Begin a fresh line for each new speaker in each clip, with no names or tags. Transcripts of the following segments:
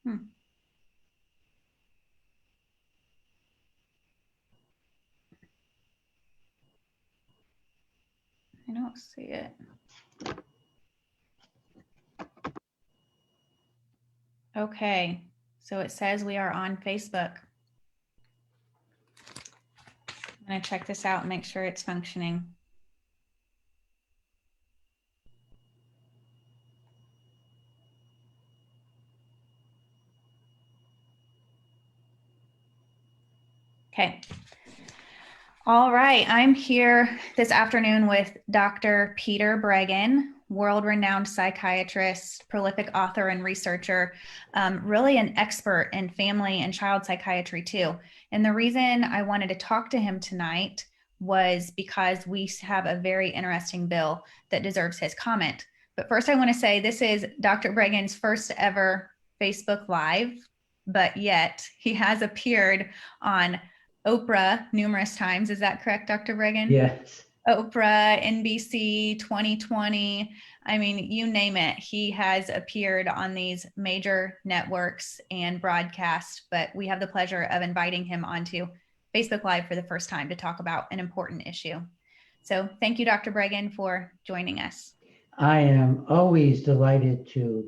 Hmm. I don't see it. Okay, so it says we are on Facebook. I'm gonna check this out and make sure it's functioning. Okay. All right, I'm here this afternoon with Dr. Peter Breggin, world-renowned psychiatrist, prolific author and researcher, really an expert in family and child psychiatry too. And the reason I wanted to talk to him tonight was because we have a very interesting bill that deserves his comment. But first I want to say this is Dr. Breggin's first ever Facebook Live, but yet he has appeared on Oprah numerous times. Is that correct, Dr. Breggin?
Yes.
Oprah, NBC, 2020. I mean, you name it. He has appeared on these major networks and broadcasts, but we have the pleasure of inviting him onto Facebook Live for the first time to talk about an important issue. So thank you, Dr. Breggin, for joining us.
I am always delighted to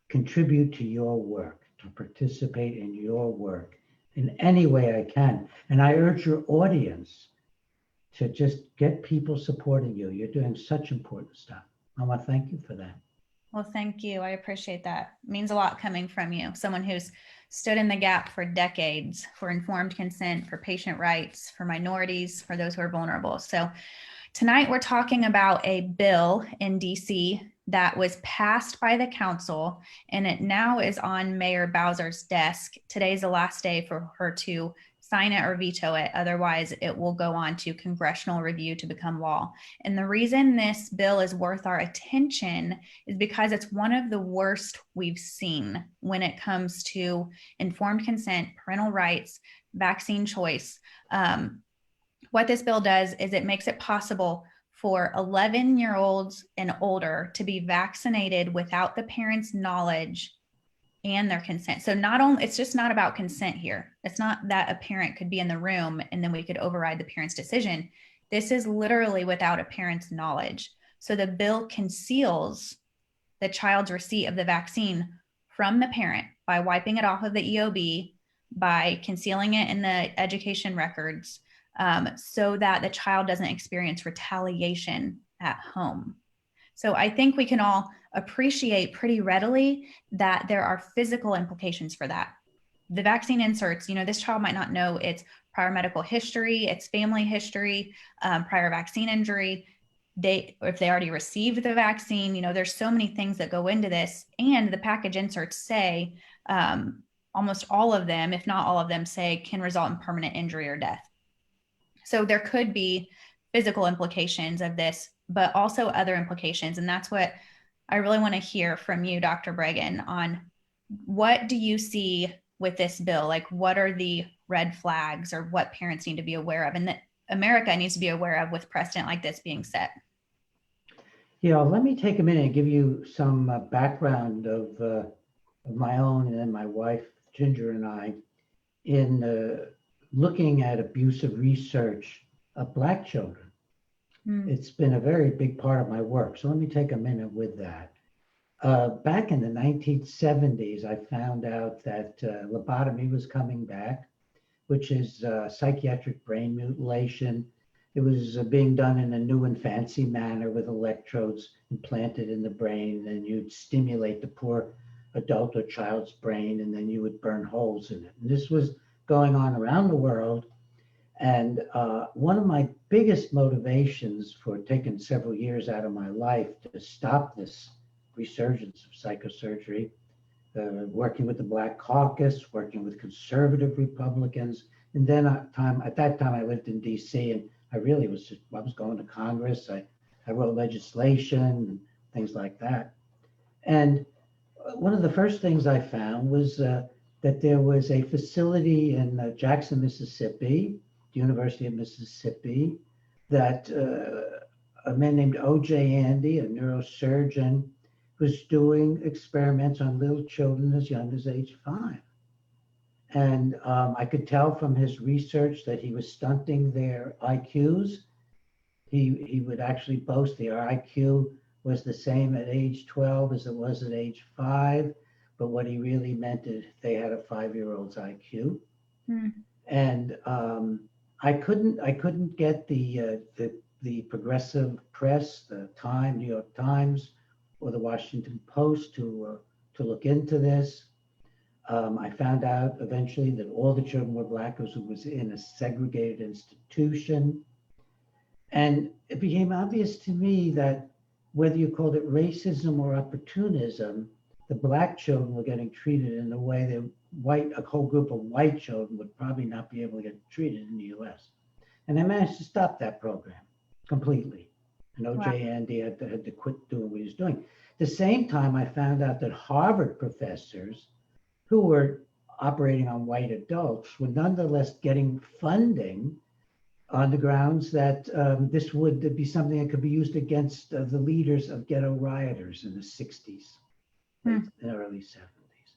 contribute to your work, to participate in your work in any way I can. And I urge your audience to just get people supporting you. You're doing such important stuff. I want to thank you for that.
Well, thank you. I appreciate that. It means a lot coming from you, someone who's stood in the gap for decades for informed consent, for patient rights, for minorities, for those who are vulnerable. So tonight we're talking about a bill in DC that was passed by the council, and it now is on Mayor Bowser's desk. Today's the last day for her to sign it or veto it. Otherwise, it will go on to congressional review to become law. And the reason this bill is worth our attention is because it's one of the worst we've seen when it comes to informed consent, parental rights, vaccine choice. What this bill does is it makes it possible for 11-year-olds and older to be vaccinated without the parents' knowledge and their consent. So not only, it's just not about consent here. It's not that a parent could be in the room and then we could override the parent's decision. This is literally without a parent's knowledge. So the bill conceals the child's receipt of the vaccine from the parent by wiping it off of the EOB, by concealing it in the education records, so that the child doesn't experience retaliation at home. So I think we can all appreciate pretty readily that there are physical implications for that. The vaccine inserts, this child might not know its prior medical history, its family history, prior vaccine injury. If they already received the vaccine, there's so many things that go into this. And the package inserts say almost all of them, if not all of them, say can result in permanent injury or death. So there could be physical implications of this, but also other implications. And that's what I really want to hear from you, Dr. Breggin, on what do you see with this bill? Like, what are the red flags or what parents need to be aware of and that America needs to be aware of with precedent like this being set?
Let me take a minute and give you some background of my own and then my wife, Ginger, and I in looking at abusive research of Black children. It's been a very big part of my work. So let me take a minute with that. Back in the 1970s, I found out that lobotomy was coming back, which is psychiatric brain mutilation. It was being done in a new and fancy manner with electrodes implanted in the brain. And you'd stimulate the poor adult or child's brain, and then you would burn holes in it. And this was going on around the world. And one of my biggest motivations for taking several years out of my life to stop this resurgence of psychosurgery, working with the Black Caucus, working with conservative Republicans. And then at that time I lived in DC, and I was going to Congress. I wrote legislation and things like that. And one of the first things I found was that there was a facility in Jackson, Mississippi, the University of Mississippi, that a man named O.J. Andy, a neurosurgeon, was doing experiments on little children as young as age 5. And I could tell from his research that he was stunting their IQs. He would actually boast their IQ was the same at age 12 as it was at age 5. But what he really meant is they had a 5-year-old's IQ.
Hmm.
And I couldn't get the progressive press, the Time, New York Times, or the Washington Post to look into this. I found out eventually that all the children were Black because it was in a segregated institution. And it became obvious to me that whether you called it racism or opportunism, the Black children were getting treated in a way that a whole group of white children would probably not be able to get treated in the US. And I managed to stop that program completely. And
Wow.
OJ Andy had to quit doing what he was doing. At the same time, I found out that Harvard professors who were operating on white adults were nonetheless getting funding on the grounds that this would be something that could be used against the leaders of ghetto rioters in the 60s, late
Hmm.
and early 70s.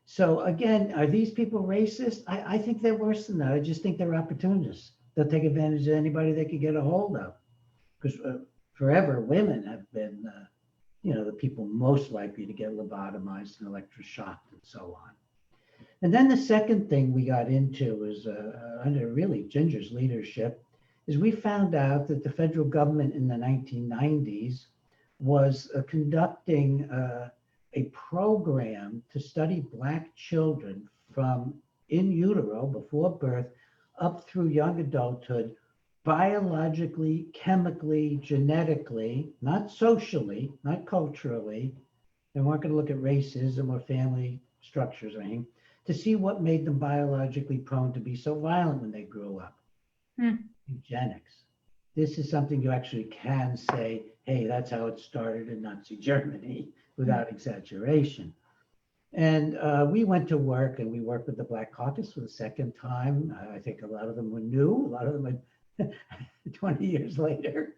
So again, are these people racist? I think they're worse than that. I just think they're opportunists. They'll take advantage of anybody they can get a hold of. Because forever, women have been, the people most likely to get lobotomized and electroshocked and so on. And then the second thing we got into was under really Ginger's leadership, is we found out that the federal government in the 1990s was conducting a program to study Black children from in utero before birth up through young adulthood, biologically, chemically, genetically, not socially, not culturally. They weren't going to look at racism or family structures or anything to see what made them biologically prone to be so violent when they grew up.
Hmm.
Eugenics. This is something you actually can say, hey, that's how it started in Nazi Germany without exaggeration. And we went to work and we worked with the Black Caucus for the second time. I think a lot of them were new, a lot of them had 20 years later.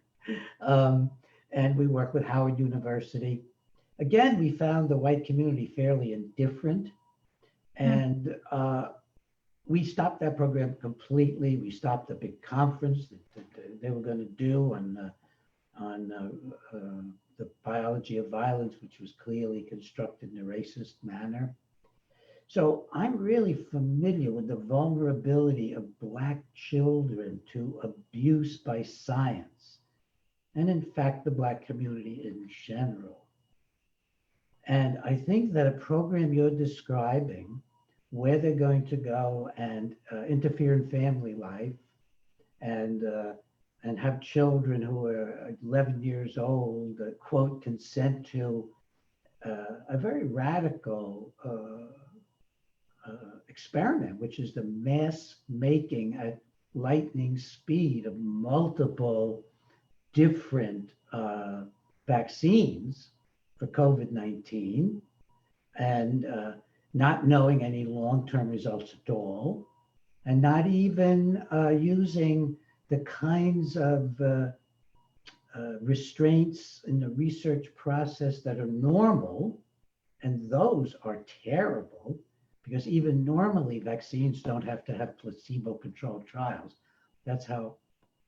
Um, and we worked with Howard University. Again, we found the white community fairly indifferent.
Hmm.
And we stopped that program completely. We stopped the big conference that they were going to do on the biology of violence, which was clearly constructed in a racist manner. So I'm really familiar with the vulnerability of Black children to abuse by science, and in fact, the Black community in general. And I think that a program you're describing, where they're going to go and interfere in family life and have children who are 11 years old, quote, consent to a very radical experiment, which is the mass making at lightning speed of multiple different vaccines for COVID-19 and not knowing any long-term results at all, and not even using the kinds of restraints in the research process that are normal, and those are terrible because even normally vaccines don't have to have placebo-controlled trials. That's how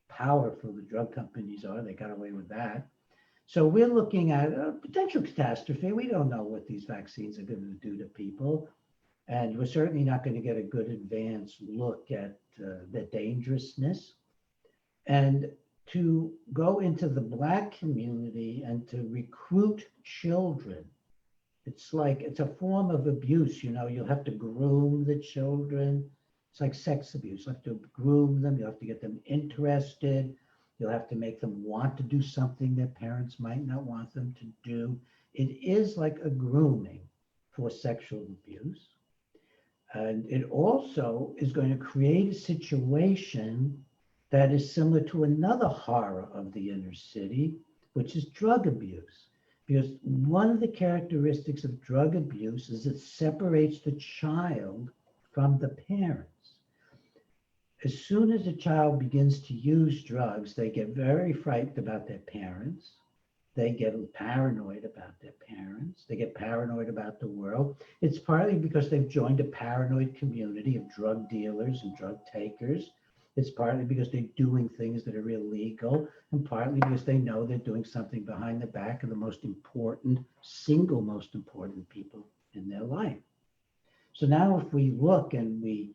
powerful the drug companies are. They got away with that. So we're looking at a potential catastrophe. We don't know what these vaccines are going to do to people. And we're certainly not going to get a good advanced look at the dangerousness. And to go into the Black community and to recruit children, it's a form of abuse. You'll have to groom the children. It's like sex abuse. You have to groom them. You have to get them interested. You'll have to make them want to do something their parents might not want them to do. It is like a grooming for sexual abuse. And it also is going to create a situation that is similar to another horror of the inner city, which is drug abuse. Because one of the characteristics of drug abuse is it separates the child from the parents. As soon as a child begins to use drugs, they get very frightened about their parents. They get paranoid about their parents. They get paranoid about the world. It's partly because they've joined a paranoid community of drug dealers and drug takers. It's partly because they're doing things that are illegal, and partly because they know they're doing something behind the back of the most important, single most important people in their life. So now if we look and we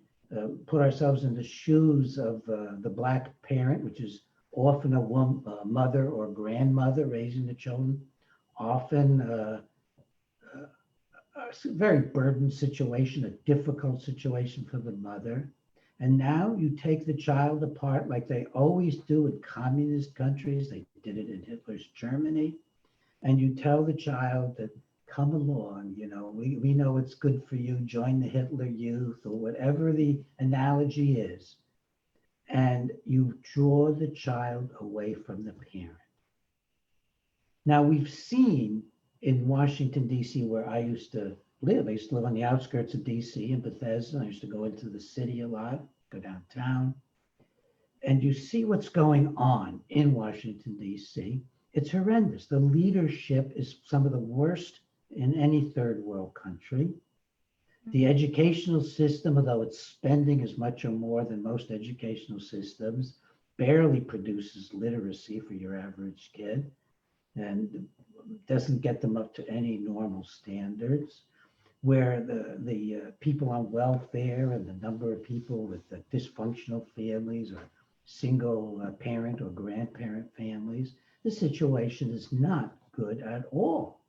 put ourselves in the shoes of the Black parent, which is often a mother or grandmother raising the children, often a very burdened situation, a difficult situation for the mother. And now you take the child apart like they always do in communist countries. They did it in Hitler's Germany. And you tell the child that, come along, we know it's good for you, join the Hitler Youth or whatever the analogy is. And you draw the child away from the parent. Now, we've seen in Washington, D.C., where I used to live on the outskirts of D.C. in Bethesda. I used to go into the city a lot, go downtown. And you see what's going on in Washington, D.C. It's horrendous. The leadership is some of the worst in any third world country. The educational system, although it's spending as much or more than most educational systems, barely produces literacy for your average kid and doesn't get them up to any normal standards. Where the people on welfare and the number of people with the dysfunctional families or single parent or grandparent families, the situation is not good at all.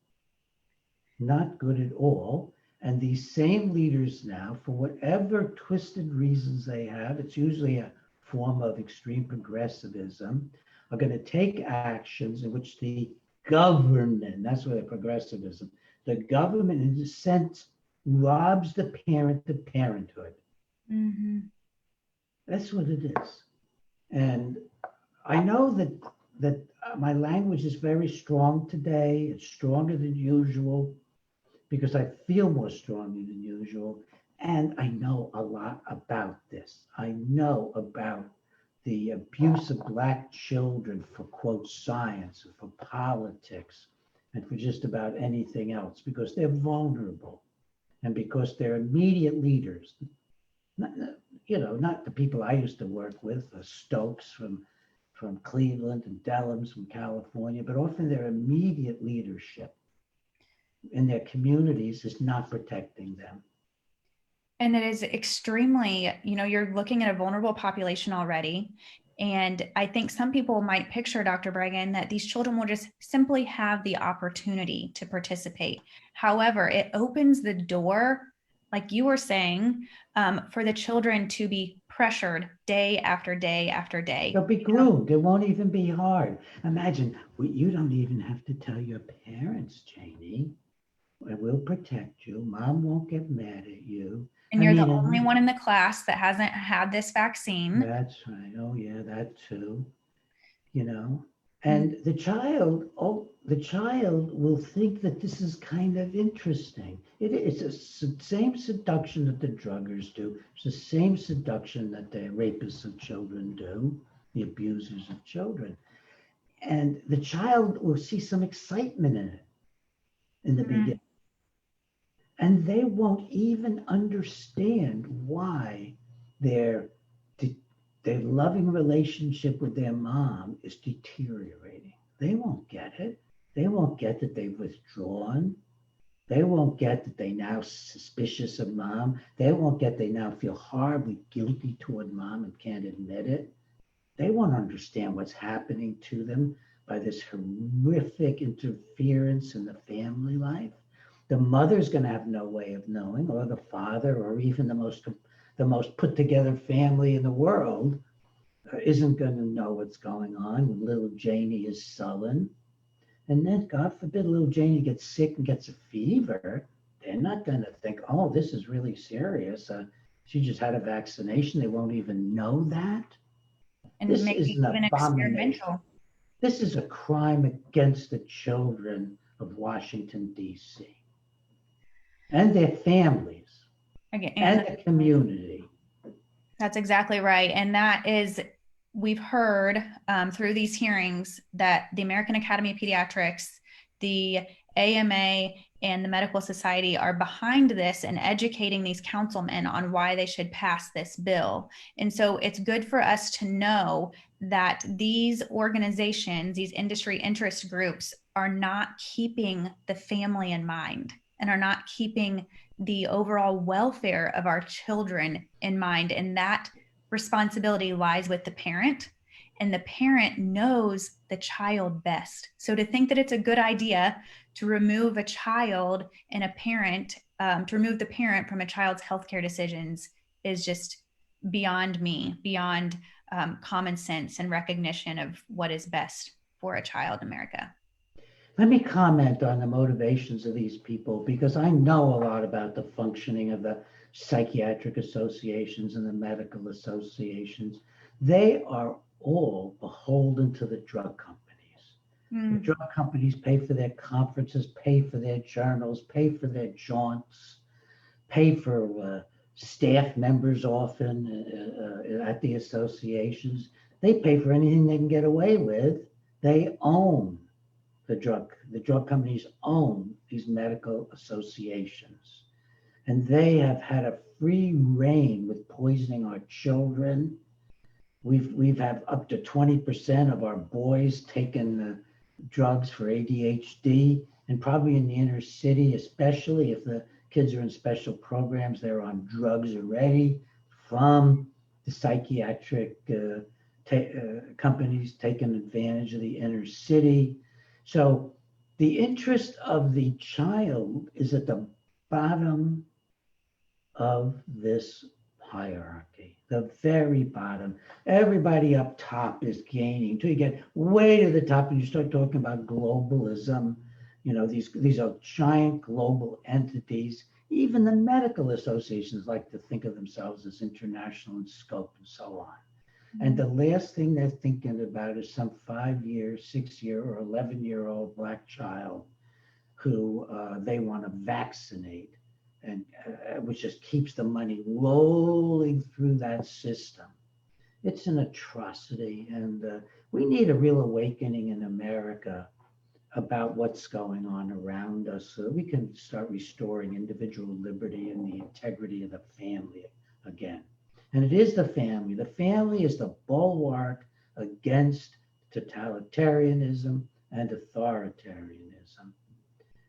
Not good at all. And these same leaders now, for whatever twisted reasons they have, it's usually a form of extreme progressivism, are going to take actions in which the government, that's where the progressivism, the government in a sense robs the parent of parenthood.
Mm-hmm.
That's what it is. And I know that my language is very strong today. It's stronger than usual because I feel more strongly than usual. And I know a lot about this. I know about the abuse of Black children for, quote, science, for politics, and for just about anything else because they're vulnerable and because their immediate leaders, not the people I used to work with, the Stokes from Cleveland and Dellums from California, but often their immediate leadership in their communities is not protecting them.
And it is extremely, you're looking at a vulnerable population already. And I think some people might picture, Dr. Breggin, that these children will just simply have the opportunity to participate. However, it opens the door, like you were saying, for the children to be pressured day after day after day.
They'll be groomed. It won't even be hard. Imagine, you don't even have to tell your parents, Janie. We'll protect you. Mom won't get mad at you.
And you're the only one in the class that hasn't had this vaccine.
That's right. Oh, yeah, that too. And the child will think that this is kind of interesting. It's the same seduction that the druggers do. It's the same seduction that the rapists of children do, the abusers of children. And the child will see some excitement in it in the beginning. And they won't even understand why their loving relationship with their mom is deteriorating. They won't get it. They won't get that they've withdrawn. They won't get that they now suspicious of mom. They won't get they now feel horribly guilty toward mom and can't admit it. They won't understand what's happening to them by this horrific interference in the family life. The mother's going to have no way of knowing, or the father, or even the most put together family in the world isn't going to know what's going on when little Janie is sullen. And then, God forbid, little Janie gets sick and gets a fever. They're not going to think, oh, this is really serious. She just had a vaccination. They won't even know that.
And
this
maybe
is an
even
abomination.
Experimental.
This is a crime against the children of Washington, D.C. and their families.
Again,
and the community.
That's exactly right. And that is we've heard through these hearings that the American Academy of Pediatrics, the AMA, and the Medical Society are behind this and educating these councilmen on why they should pass this bill. And so it's good for us to know that these organizations, these industry interest groups, are not keeping the family in mind and are not keeping the overall welfare of our children in mind. And that responsibility lies with the parent, and the parent knows the child best. So to think that it's a good idea to remove a child and a parent, to remove the parent from a child's healthcare decisions is just beyond me, beyond common sense and recognition of what is best for a child in America.
Let me comment on the motivations of these people because I know a lot about the functioning of the psychiatric associations and the medical associations. They are all beholden to the drug companies. The
Mm.
drug companies pay for their conferences, pay for their journals, pay for their jaunts, pay for staff members often at the associations. They pay for anything they can get away with. They own the drug companies own these medical associations. And they have had a free reign with poisoning our children. We've had up to 20% of our boys taking drugs for ADHD, and probably in the inner city, especially if the kids are in special programs, they're on drugs already from the psychiatric companies taking advantage of the inner city. So the interest of the child is at the bottom of this hierarchy, the very bottom. Everybody up top is gaining until you get way to the top and you start talking about globalism. You know, these are giant global entities. Even the medical associations like to think of themselves as international in scope and so on. And the last thing they're thinking about is some 5-year, 6-year, or 11-year-old Black child who they want to vaccinate, and which just keeps the money rolling through that system. It's an atrocity, and we need a real awakening in America about what's going on around us so that we can start restoring individual liberty and the integrity of the family again. And it is the family. The family is the bulwark against totalitarianism and authoritarianism.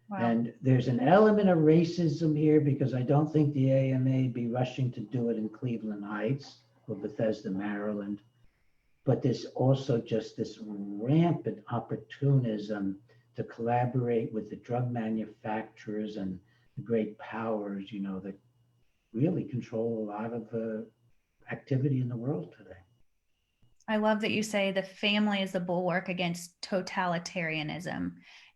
Wow.
And there's an element of racism here because I don't think the AMA be rushing to do it in Cleveland Heights or Bethesda, Maryland. But there's also just this rampant opportunism to collaborate with the drug manufacturers and the great powers, you know, that really control a lot of activity in the world today.
I love that you say the family is the bulwark against totalitarianism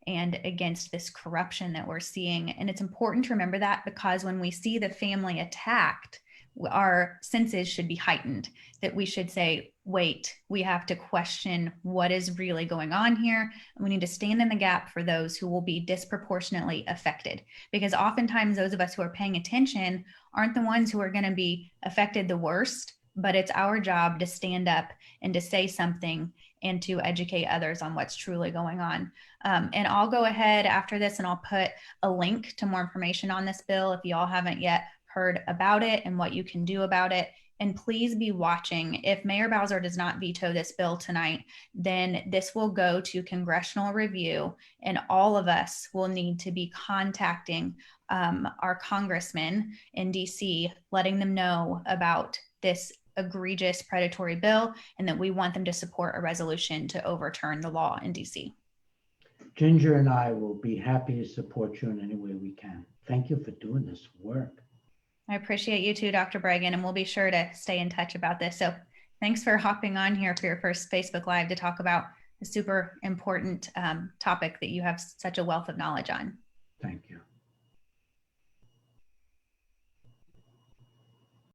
and against this corruption that we're seeing. And it's important to remember that because when we see the family attacked, our senses should be heightened, that we should say, wait, we have to question what is really going on here. And we need to stand in the gap for those who will be disproportionately affected. Because oftentimes those of us who are paying attention aren't the ones who are going to be affected the worst, but it's our job to stand up and to say something and to educate others on what's truly going on. And I'll go ahead after this and I'll put a link to more information on this bill if y'all haven't yet heard about it and what you can do about it. And please be watching. If Mayor Bowser does not veto this bill tonight, then this will go to congressional review, and all of us will need to be contacting our congressmen in DC, letting them know about this egregious predatory bill and that we want them to support a resolution to overturn the law in DC.
Ginger and I will be happy to support you in any way we can. Thank you for doing this work.
I appreciate you too, Dr. Breggin, and we'll be sure to stay in touch about this. So thanks for hopping on here for your first Facebook Live to talk about a super important topic that you have such a wealth of knowledge on.
Thank you.